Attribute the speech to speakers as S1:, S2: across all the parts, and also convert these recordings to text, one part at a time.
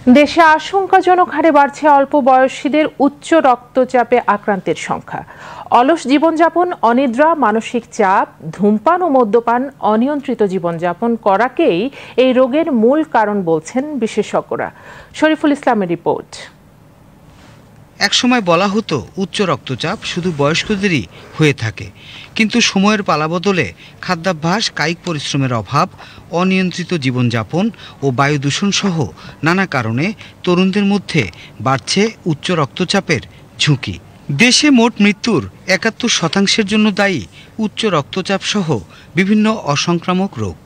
S1: দেশে আশঙ্কাজনক হারে বাড়ছে অল্প বয়সীদের উচ্চ রক্তচাপে আক্রান্তের সংখ্যা। অলস জীবনযাপন, অনিদ্রা, মানসিক চাপ, ধূমপান ও মদ্যপান, অনিয়ন্ত্রিত জীবনযাপন করাকেই এই রোগের মূল কারণ বলছেন বিশেষজ্ঞরা। শরীফুল ইসলামের রিপোর্ট।
S2: একসময় বলা হতো উচ্চ রক্তচাপ শুধু বয়স্কদেরই হয়ে থাকে, কিন্তু সময়ের পালাবদলে খাদ্যাভ্যাস, কায়িক পরিশ্রমের অভাব, অনিয়ন্ত্রিত জীবনযাপন ও বায়ু দূষণ সহ নানা কারণে তরুণদের মধ্যে বাড়ছে উচ্চ রক্তচাপের ঝুঁকি। দেশে মোট মৃত্যুর ৭১% জন্য দায়ী উচ্চ রক্তচাপ সহ বিভিন্ন অসংক্রামক রোগ।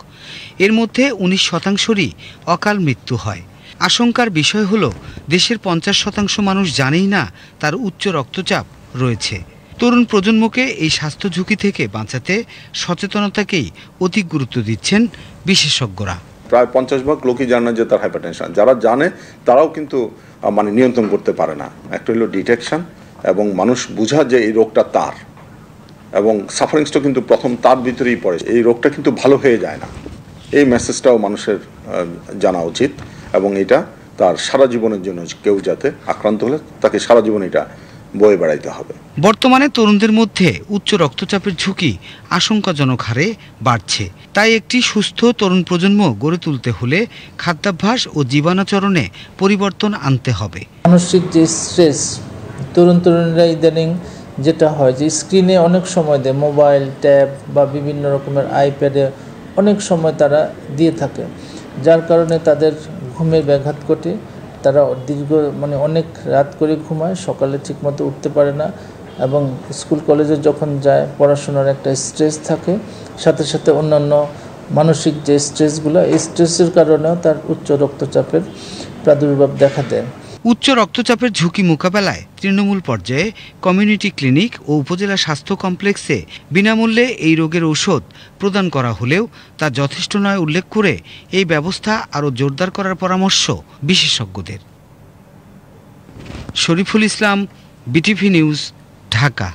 S2: এর মধ্যে ১৯%রই অকাল মৃত্যু হয়। আশঙ্কার বিষয় হলো দেশের ৫০% মানুষ জানেই না তার উচ্চ রক্তচাপ রয়েছে। তরুণ প্রজন্মকে এই স্বাস্থ্য ঝুঁকি থেকে বাঁচাতে সচেতনতাকেই অধিক গুরুত্ব দিচ্ছেন বিশেষজ্ঞরা।
S3: প্রায় ৫০% লোকই জানে না যে তার হাইপারটেনশন। যারা জানে তারাও কিন্তু নিয়ন্ত্রণ করতে পারে না। একটা হলো ডিটেকশন এবং মানুষ বোঝা যে এই রোগটা তার, এবং সাফারিংসটা কিন্তু প্রথম তার ভিতরেই পড়ে। এই রোগটা কিন্তু ভালো হয়ে যায় না, এই মেসেজটাও মানুষের জানা উচিত। এবং এটা তার সারা জীবনের জন্য, কেউ যাতে আক্রান্ত হলে তাকে সারা জীবন এটা বয়ে বেড়াইতে হবে।
S2: বর্তমানে তরুণদের মধ্যে উচ্চ রক্তচাপের ঝুঁকি আশঙ্কাজনক হারে বাড়ছে। তাই একটি সুস্থ তরুণ প্রজন্ম গড়ে তুলতে হলে খাদ্যাভ্যাস ও জীবনাচরণে পরিবর্তন আনতে হবে।
S4: মানসিক যে স্ট্রেস, তরুণীরা ইদানিং যেটা হয় যে স্ক্রিনে অনেক সময় দেয়, মোবাইল, ট্যাব বা বিভিন্ন রকমের আইপ্যাডে অনেক সময় তারা দিয়ে থাকে, যার কারণে তাদের ঘুমের ব্যাঘাত ঘটে। তারা অনেক রাত করে ঘুমায়, সকালে ঠিকমতো উঠতে পারে না, এবং স্কুল কলেজে যখন যায় পড়াশোনার একটা স্ট্রেস থাকে, সাথে সাথে অন্যান্য মানসিক যে স্ট্রেসগুলো, এই স্ট্রেসের কারণেও তার উচ্চ রক্তচাপের প্রাদুর্ভাব দেখা দেয়।
S2: উচ্চ রক্তচাপের ঝুঁকি মোকাবেলায় তৃণমূল পর্যায়ে কমিউনিটি ক্লিনিক ও উপজেলা স্বাস্থ্য কমপ্লেক্সে বিনামূল্যে এই রোগের ঔষধ প্রদান করা হলেও তা যথেষ্ট নয় উল্লেখ করে এই ব্যবস্থা আরও জোরদার করার পরামর্শ বিশেষজ্ঞদের। Shariful Islam, BTV news, Dhaka.